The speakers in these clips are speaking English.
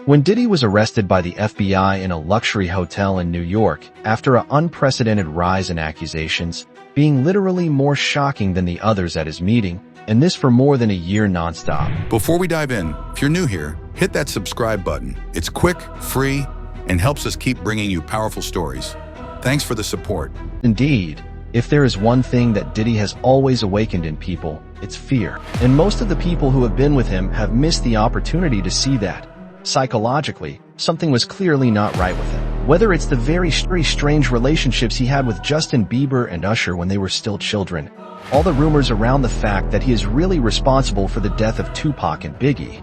When Diddy was arrested by the FBI in a luxury hotel in New York after an unprecedented rise in accusations, being literally more shocking than the others at his meeting, and this for more than a year nonstop. Before we dive in, if you're new here, hit that subscribe button. It's quick, free, and helps us keep bringing you powerful stories. Thanks for the support. Indeed, if there is one thing that Diddy has always awakened in people, it's fear. And most of the people who have been with him have missed the opportunity to see that. Psychologically, something was clearly not right with him. Whether it's the very strange relationships he had with Justin Bieber and Usher when they were still children, all the rumors around the fact that he is really responsible for the death of Tupac and Biggie,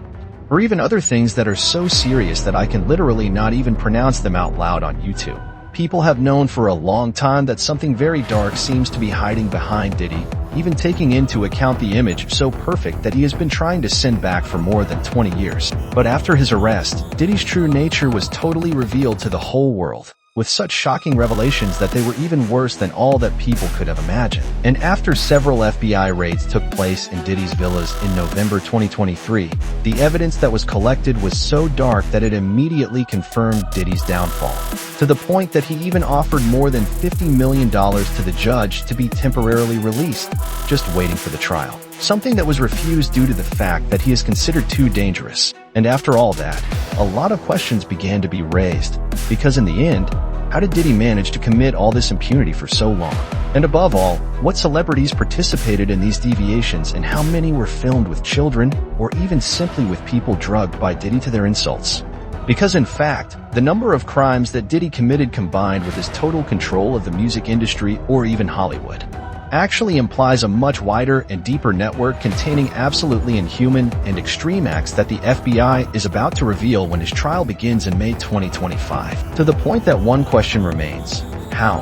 or even other things that are so serious that I can literally not even pronounce them out loud on YouTube. People have known for a long time that something very dark seems to be hiding behind Diddy, even taking into account the image so perfect that he has been trying to send back for more than 20 years. But after his arrest, Diddy's true nature was totally revealed to the whole world, with such shocking revelations that they were even worse than all that people could have imagined. And after several FBI raids took place in Diddy's villas in November 2023, the evidence that was collected was so dark that it immediately confirmed Diddy's downfall, to the point that he even offered more than $50 million to the judge to be temporarily released, just waiting for the trial. Something that was refused due to the fact that he is considered too dangerous. And after all that, a lot of questions began to be raised, because in the end, how did Diddy manage to commit all this impunity for so long? And above all, what celebrities participated in these deviations and how many were filmed with children, or even simply with people drugged by Diddy to their insults? Because in fact, the number of crimes that Diddy committed combined with his total control of the music industry or even Hollywood actually implies a much wider and deeper network containing absolutely inhuman and extreme acts that the FBI is about to reveal when his trial begins in May 2025. To the point that one question remains: how,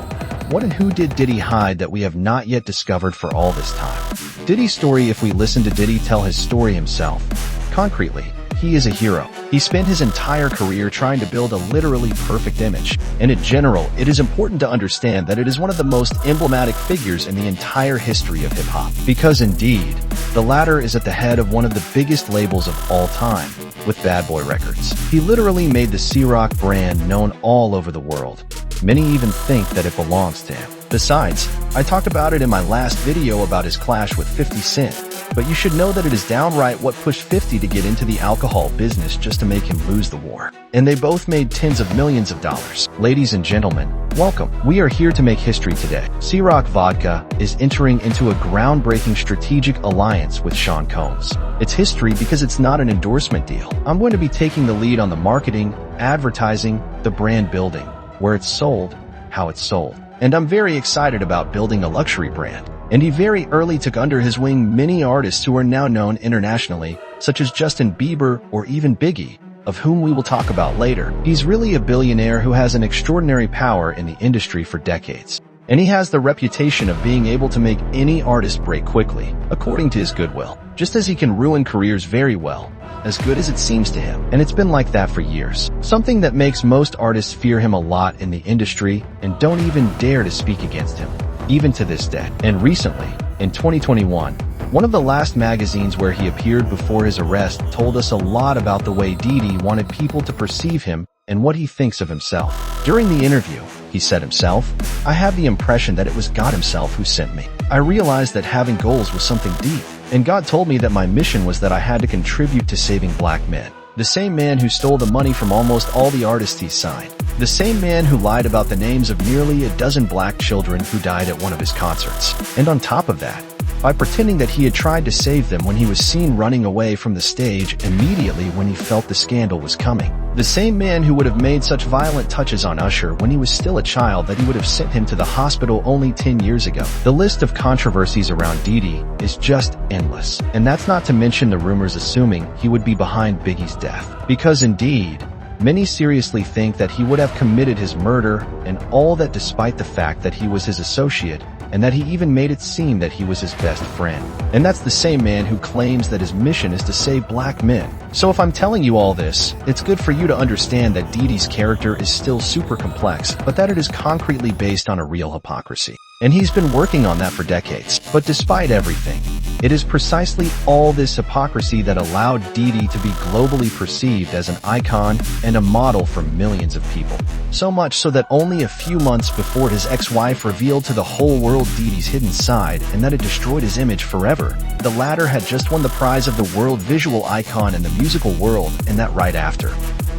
what and who did Diddy hide that we have not yet discovered for all this time? Diddy's story. If we listen to Diddy tell his story himself, concretely, he is a hero. He spent his entire career trying to build a literally perfect image. And in general, it is important to understand that it is one of the most emblematic figures in the entire history of hip-hop. Because indeed, the latter is at the head of one of the biggest labels of all time, with Bad Boy Records. He literally made the C-Rock brand known all over the world. Many even think that it belongs to him. Besides, I talked about it in my last video about his clash with 50 Cent. But you should know that it is downright what pushed 50 to get into the alcohol business just to make him lose the war. And they both made tens of millions of dollars. Ladies and gentlemen, welcome. We are here to make history today. C-Rock Vodka is entering into a groundbreaking strategic alliance with Sean Combs. It's history because it's not an endorsement deal. I'm going to be taking the lead on the marketing, advertising, the brand building, where it's sold, how it's sold. And I'm very excited about building a luxury brand. And he very early took under his wing many artists who are now known internationally, such as Justin Bieber or even Biggie, of whom we will talk about later. He's really a billionaire who has an extraordinary power in the industry for decades. And he has the reputation of being able to make any artist break quickly, according to his goodwill. Just as he can ruin careers very well, as good as it seems to him. And it's been like that for years. Something that makes most artists fear him a lot in the industry and don't even dare to speak against him, even to this day. And recently, in 2021, one of the last magazines where he appeared before his arrest told us a lot about the way Diddy wanted people to perceive him and what he thinks of himself. During the interview, he said himself, "I have the impression that it was God himself who sent me. I realized that having goals was something deep, and God told me that my mission was that I had to contribute to saving black men. The same man who stole the money from almost all the artists he signed. The same man who lied about the names of nearly a dozen black children who died at one of his concerts. And on top of that, by pretending that he had tried to save them when he was seen running away from the stage immediately when he felt the scandal was coming. The same man who would have made such violent touches on Usher when he was still a child that he would have sent him to the hospital only 10 years ago. The list of controversies around Diddy is just endless. And that's not to mention the rumors assuming he would be behind Biggie's death. Because indeed, many seriously think that he would have committed his murder, and all that despite the fact that he was his associate, and that he even made it seem that he was his best friend. And that's the same man who claims that his mission is to save black men. So if I'm telling you all this, it's good for you to understand that Diddy's character is still super complex, but that it is concretely based on a real hypocrisy. And he's been working on that for decades. But despite everything, it is precisely all this hypocrisy that allowed Diddy to be globally perceived as an icon and a model for millions of people. So much so that only a few months before his ex-wife revealed to the whole world Diddy's hidden side and that it destroyed his image forever, the latter had just won the prize of the world visual icon in the musical world, and that right after.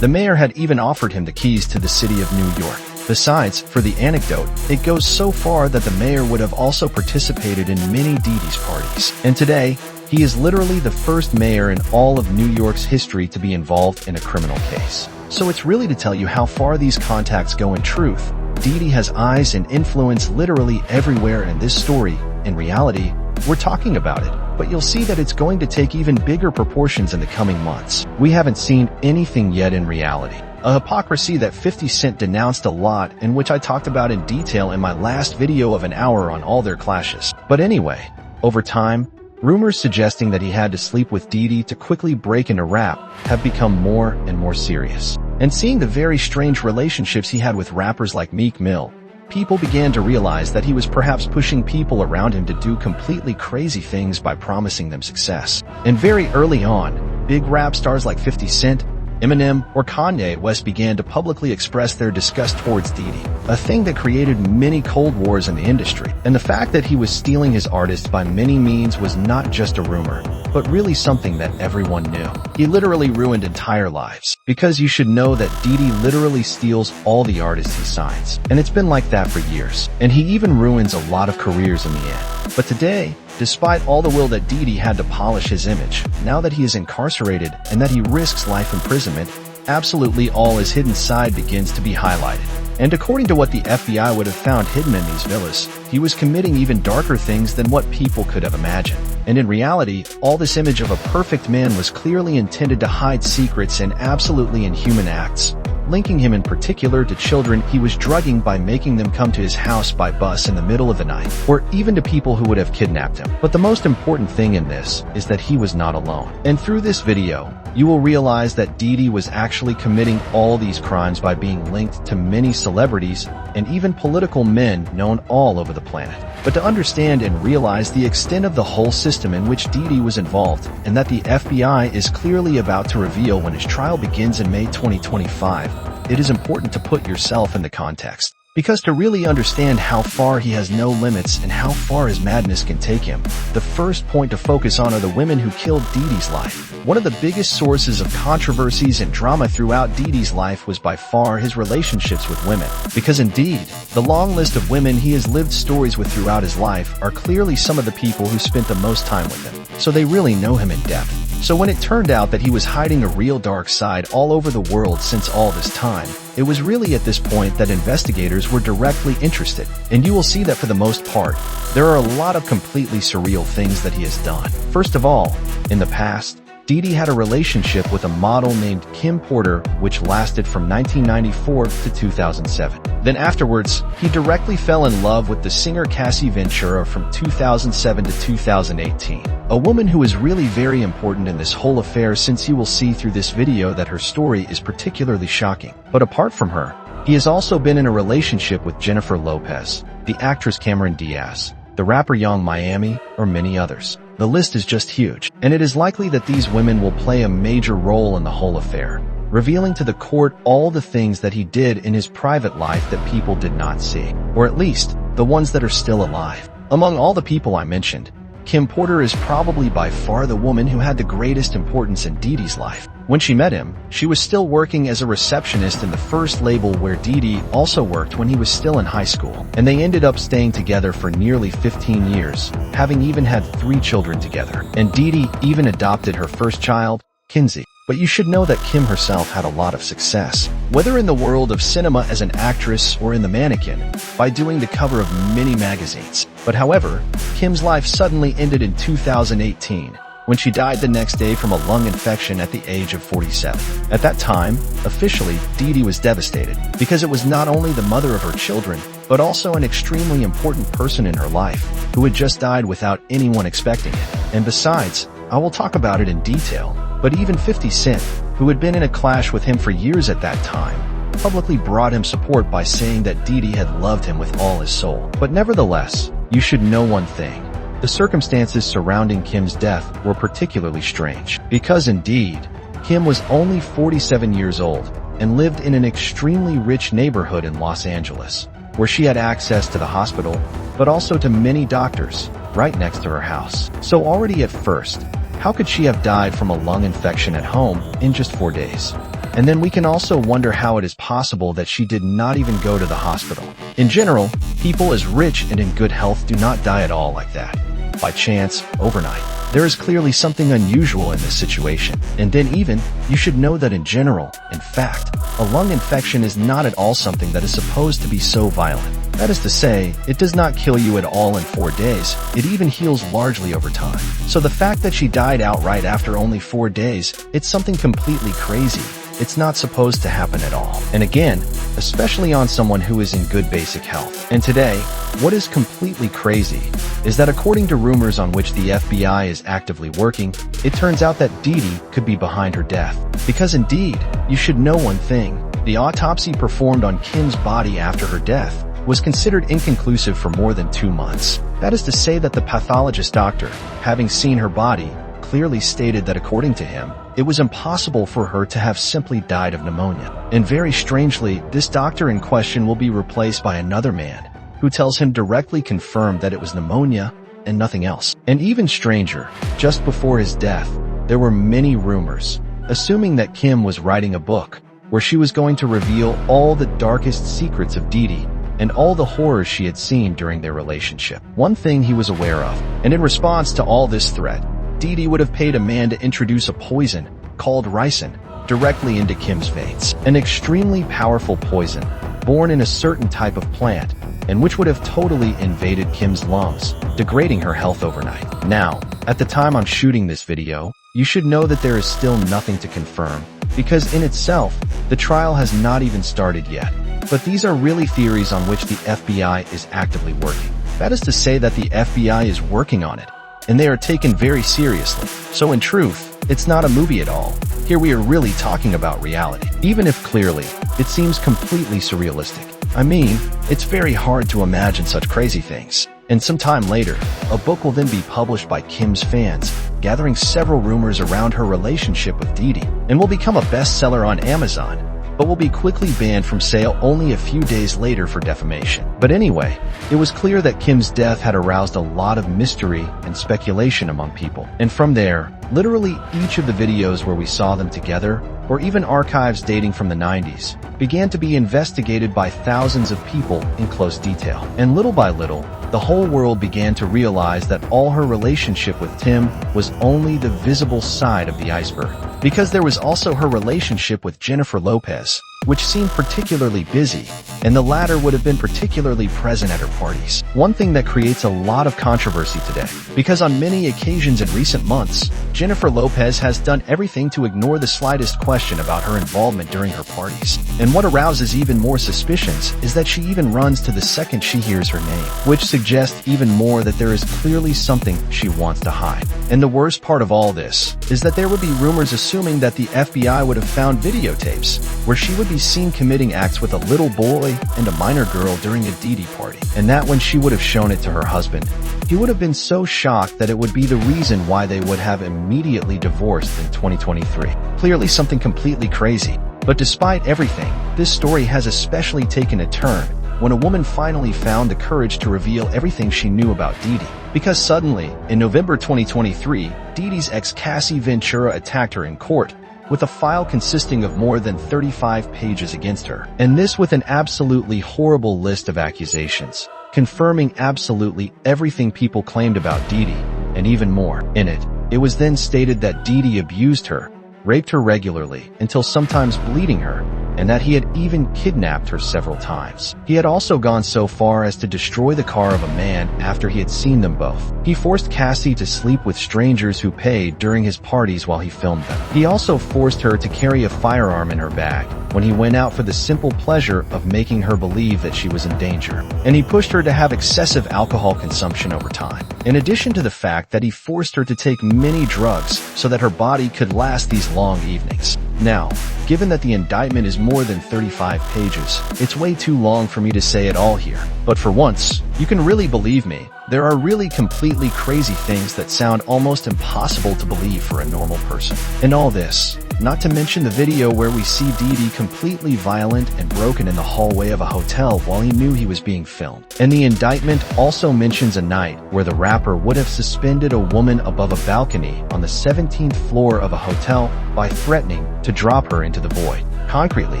The mayor had even offered him the keys to the city of New York. Besides, for the anecdote, it goes so far that the mayor would have also participated in many Diddy's parties. And today, he is literally the first mayor in all of New York's history to be involved in a criminal case. So it's really to tell you how far these contacts go in truth. Diddy has eyes and influence literally everywhere in this story. In reality, we're talking about it, but you'll see that it's going to take even bigger proportions in the coming months. We haven't seen anything yet in reality. A hypocrisy that 50 Cent denounced a lot and which I talked about in detail in my last video of an hour on all their clashes. But anyway, over time, rumors suggesting that he had to sleep with Diddy to quickly break into rap have become more and more serious. And seeing the very strange relationships he had with rappers like Meek Mill, people began to realize that he was perhaps pushing people around him to do completely crazy things by promising them success. And very early on, big rap stars like 50 Cent, Eminem, or Kanye West began to publicly express their disgust towards Diddy, a thing that created many cold wars in the industry. And the fact that he was stealing his artists by many means was not just a rumor, but really something that everyone knew. He literally ruined entire lives. Because you should know that Diddy literally steals all the artists he signs. And it's been like that for years. And he even ruins a lot of careers in the end. But today, despite all the will that Diddy had to polish his image, now that he is incarcerated and that he risks life imprisonment, absolutely all his hidden side begins to be highlighted. And according to what the FBI would have found hidden in these villas, he was committing even darker things than what people could have imagined. And in reality, all this image of a perfect man was clearly intended to hide secrets and absolutely inhuman acts, linking him in particular to children he was drugging by making them come to his house by bus in the middle of the night, or even to people who would have kidnapped him. But the most important thing in this is that he was not alone. And through this video, you will realize that Diddy was actually committing all these crimes by being linked to many celebrities and even political men known all over the planet. But to understand and realize the extent of the whole system in which Diddy was involved, and that the FBI is clearly about to reveal when his trial begins in May 2025, it is important to put yourself in the context. Because to really understand how far he has no limits and how far his madness can take him, the first point to focus on are the women who killed Diddy's life. One of the biggest sources of controversies and drama throughout Diddy's life was by far his relationships with women. Because indeed, the long list of women he has lived stories with throughout his life are clearly some of the people who spent the most time with him. So they really know him in depth. So when it turned out that he was hiding a real dark side all over the world since all this time, it was really at this point that investigators were directly interested. And you will see that for the most part, there are a lot of completely surreal things that he has done. First of all, in the past, Diddy had a relationship with a model named Kim Porter, which lasted from 1994 to 2007. Then afterwards, he directly fell in love with the singer Cassie Ventura from 2007 to 2018. A woman who is really very important in this whole affair, since you will see through this video that her story is particularly shocking. But apart from her, he has also been in a relationship with Jennifer Lopez, the actress Cameron Diaz, the rapper Young Miami, or many others. The list is just huge, and it is likely that these women will play a major role in the whole affair, revealing to the court all the things that he did in his private life that people did not see, or at least, the ones that are still alive. Among all the people I mentioned, Kim Porter is probably by far the woman who had the greatest importance in Diddy's life. When she met him, she was still working as a receptionist in the first label where Diddy also worked when he was still in high school, and they ended up staying together for nearly 15 years, having even had 3 children together. And Diddy even adopted her first child, Kinsey. But you should know that Kim herself had a lot of success, whether in the world of cinema as an actress or in the mannequin, by doing the cover of many magazines. But however, Kim's life suddenly ended in 2018, when she died the next day from a lung infection at the age of 47. At that time, officially, Diddy was devastated, because it was not only the mother of her children, but also an extremely important person in her life, who had just died without anyone expecting it. And besides, I will talk about it in detail, but even 50 Cent, who had been in a clash with him for years at that time, publicly brought him support by saying that Diddy had loved him with all his soul. But nevertheless, you should know one thing. The circumstances surrounding Kim's death were particularly strange. Because indeed, Kim was only 47 years old and lived in an extremely rich neighborhood in Los Angeles, where she had access to the hospital, but also to many doctors, right next to her house. So already at first, how could she have died from a lung infection at home in just 4 days? And then we can also wonder how it is possible that she did not even go to the hospital. In general, people as rich and in good health do not die at all like that, by chance, overnight. There is clearly something unusual in this situation. And then even, you should know that in general, in fact, a lung infection is not at all something that is supposed to be so violent. That is to say, it does not kill you at all in 4 days, it even heals largely over time. So the fact that she died outright after only 4 days, it's something completely crazy. It's not supposed to happen at all. And again, especially on someone who is in good basic health. And today, what is completely crazy is that according to rumors on which the FBI is actively working, it turns out that Diddy could be behind her death. Because indeed, you should know one thing. The autopsy performed on Kim's body after her death was considered inconclusive for more than 2 months. That is to say that the pathologist doctor, having seen her body, clearly stated that according to him, it was impossible for her to have simply died of pneumonia. And very strangely, this doctor in question will be replaced by another man, who tells him directly confirmed that it was pneumonia and nothing else. And even stranger, just before his death, there were many rumors, assuming that Kim was writing a book, where she was going to reveal all the darkest secrets of Diddy and all the horrors she had seen during their relationship. One thing he was aware of, and in response to all this threat, Diddy would have paid a man to introduce a poison, called ricin, directly into Kim's veins. An extremely powerful poison, born in a certain type of plant, and which would have totally invaded Kim's lungs, degrading her health overnight. Now, at the time I'm shooting this video, you should know that there is still nothing to confirm, because in itself, the trial has not even started yet. But these are really theories on which the FBI is actively working. That is to say that the FBI is working on it, and they are taken very seriously. So in truth, it's not a movie at all. Here we are really talking about reality. Even if clearly, it seems completely surrealistic. I mean, it's very hard to imagine such crazy things. And sometime later, a book will then be published by Kim's fans, gathering several rumors around her relationship with Diddy, and will become a bestseller on Amazon, but will be quickly banned from sale only a few days later for defamation. But anyway, it was clear that Kim's death had aroused a lot of mystery and speculation among people. And from there, literally each of the videos where we saw them together, or even archives dating from the 90s, began to be investigated by thousands of people in close detail. And little by little, the whole world began to realize that all her relationship with Tim was only the visible side of the iceberg. Because there was also her relationship with Jennifer Lopez, which seemed particularly busy, and the latter would have been particularly present at her parties. One thing that creates a lot of controversy today, because on many occasions in recent months, Jennifer Lopez has done everything to ignore the slightest question about her involvement during her parties. And what arouses even more suspicions is that she even runs to the second she hears her name, which suggests even more that there is clearly something she wants to hide. And the worst part of all this is that there would be rumors assuming that the FBI would have found videotapes where she would be seen committing acts with a little boy and a minor girl during a Diddy party, and that when she would have shown it to her husband, he would have been so shocked that it would be the reason why they would have immediately divorced in 2023. Clearly something completely crazy. But despite everything, this story has especially taken a turn when a woman finally found the courage to reveal everything she knew about Diddy. Because suddenly, in November 2023, Diddy's ex Cassie Ventura attacked her in court, with a file consisting of more than 35 pages against her. And this with an absolutely horrible list of accusations, confirming absolutely everything people claimed about Diddy, and even more. In it, it was then stated that Diddy abused her, raped her regularly, until sometimes bleeding her, and that he had even kidnapped her several times. He had also gone so far as to destroy the car of a man after he had seen them both. He forced Cassie to sleep with strangers who paid during his parties while he filmed them. He also forced her to carry a firearm in her bag when he went out for the simple pleasure of making her believe that she was in danger. And he pushed her to have excessive alcohol consumption over time. In addition to the fact that he forced her to take many drugs so that her body could last these long evenings. Now, given that the indictment is more than 35 pages, it's way too long for me to say it all here. But for once, you can really believe me. There are really completely crazy things that sound almost impossible to believe for a normal person. And all this, not to mention the video where we see Diddy completely violent and broken in the hallway of a hotel while he knew he was being filmed. And the indictment also mentions a night where the rapper would have suspended a woman above a balcony on the 17th floor of a hotel by threatening to drop her into the void. Concretely,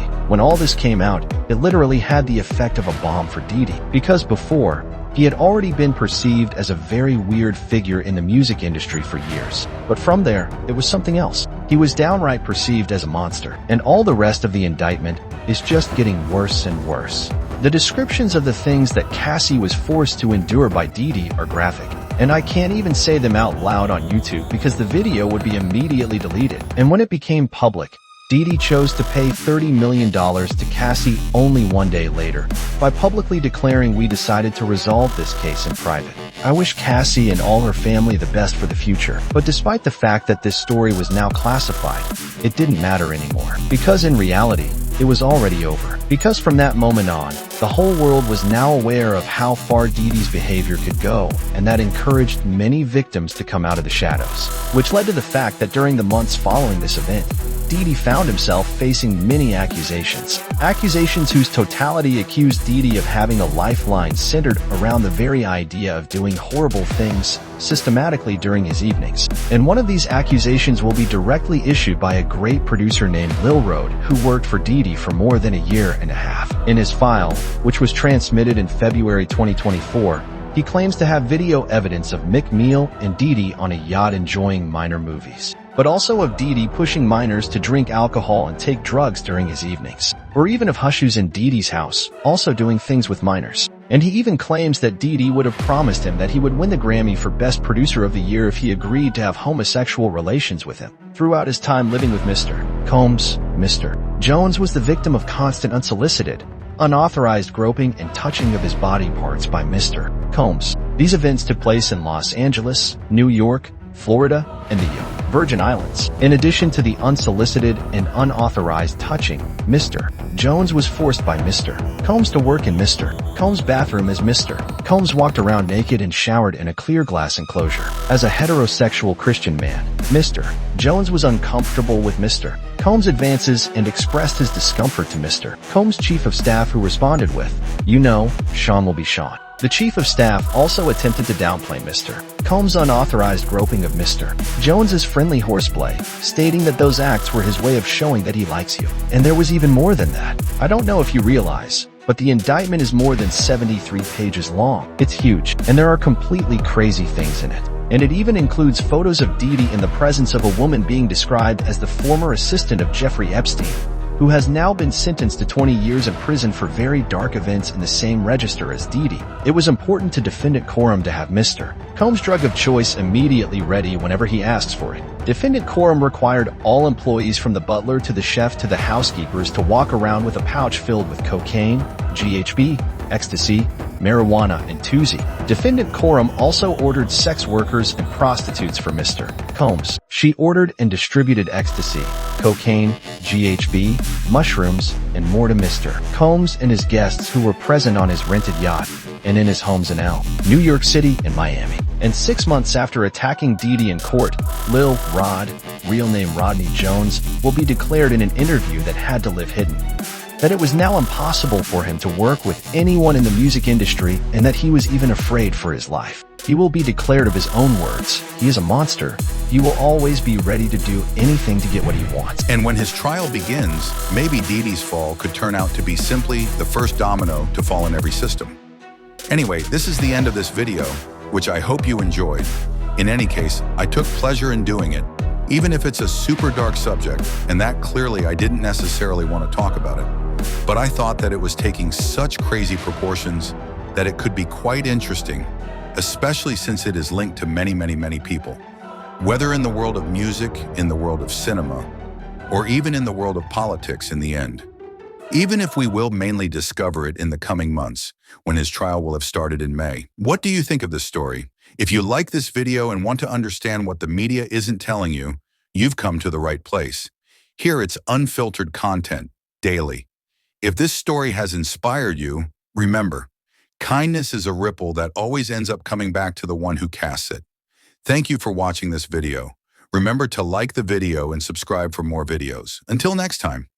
when all this came out, it literally had the effect of a bomb for Diddy, because before, he had already been perceived as a very weird figure in the music industry for years. But from there, it was something else. He was downright perceived as a monster. And all the rest of the indictment is just getting worse and worse. The descriptions of the things that Cassie was forced to endure by Diddy are graphic. And I can't even say them out loud on YouTube because the video would be immediately deleted. And when it became public, Diddy chose to pay $30 million to Cassie only one day later, by publicly declaring, "We decided to resolve this case in private. I wish Cassie and all her family the best for the future." But despite the fact that this story was now classified, it didn't matter anymore. Because in reality, it was already over. Because from that moment on, the whole world was now aware of how far Diddy's behavior could go, and that encouraged many victims to come out of the shadows. Which led to the fact that during the months following this event, Diddy found himself facing many accusations. Accusations whose totality accused Diddy of having a lifeline centered around the very idea of doing horrible things systematically during his evenings. And one of these accusations will be directly issued by a great producer named Lil Rode, who worked for Diddy for more than a year and a half. In his file, which was transmitted in February 2024, he claims to have video evidence of Meek Mill and Diddy on a yacht enjoying minor movies, but also of Diddy pushing minors to drink alcohol and take drugs during his evenings, or even of Hushus in Diddy's house, also doing things with minors. And he even claims that Diddy would have promised him that he would win the Grammy for Best Producer of the Year if he agreed to have homosexual relations with him. Throughout his time living with Mr. Combs, Mr. Jones was the victim of constant unsolicited, unauthorized groping and touching of his body parts by Mr. Combs. These events took place in Los Angeles, New York, Florida, and the Virgin Islands. In addition to the unsolicited and unauthorized touching, Mr. Jones was forced by Mr. Combs to work in Mr. Combs' bathroom as Mr. Combs walked around naked and showered in a clear glass enclosure. As a heterosexual Christian man, Mr. Jones was uncomfortable with Mr. Combs' advances and expressed his discomfort to Mr. Combs' chief of staff, who responded with, "You know, Sean will be Sean." The chief of staff also attempted to downplay Mr. Combs' unauthorized groping of Mr. Jones's friendly horseplay, stating that those acts were his way of showing that he likes you. And there was even more than that. I don't know if you realize, but the indictment is more than 73 pages long. It's huge, and there are completely crazy things in it. And it even includes photos of Diddy in the presence of a woman being described as the former assistant of Jeffrey Epstein, who has now been sentenced to 20 years in prison for very dark events in the same register as Diddy. It was important to defendant Coram to have Mr. Combs' drug of choice immediately ready whenever he asks for it. Defendant Coram required all employees from the butler to the chef to the housekeepers to walk around with a pouch filled with cocaine, GHB, ecstasy, marijuana, and Tuzi. Defendant Coram also ordered sex workers and prostitutes for Mr. Combs. She ordered and distributed ecstasy, cocaine, GHB, mushrooms, and more to Mr. Combs and his guests who were present on his rented yacht and in his homes in New York City and Miami. And 6 months after attacking Diddy in court, Lil Rod, real name Rodney Jones, will be declared in an interview that had to live hidden that it was now impossible for him to work with anyone in the music industry and that he was even afraid for his life. He will be declared of his own words, "He is a monster. He will always be ready to do anything to get what he wants." And when his trial begins, maybe Diddy's fall could turn out to be simply the first domino to fall in every system. Anyway, this is the end of this video, which I hope you enjoyed. In any case, I took pleasure in doing it, even if it's a super dark subject, and that clearly I didn't necessarily want to talk about it. But I thought that it was taking such crazy proportions that it could be quite interesting, especially since it is linked to many people. Whether in the world of music, in the world of cinema, or even in the world of politics in the end. Even if we will mainly discover it in the coming months, when his trial will have started in May. What do you think of this story? If you like this video and want to understand what the media isn't telling you, you've come to the right place. Here it's unfiltered content, daily. If this story has inspired you, remember, kindness is a ripple that always ends up coming back to the one who casts it. Thank you for watching this video. Remember to like the video and subscribe for more videos. Until next time.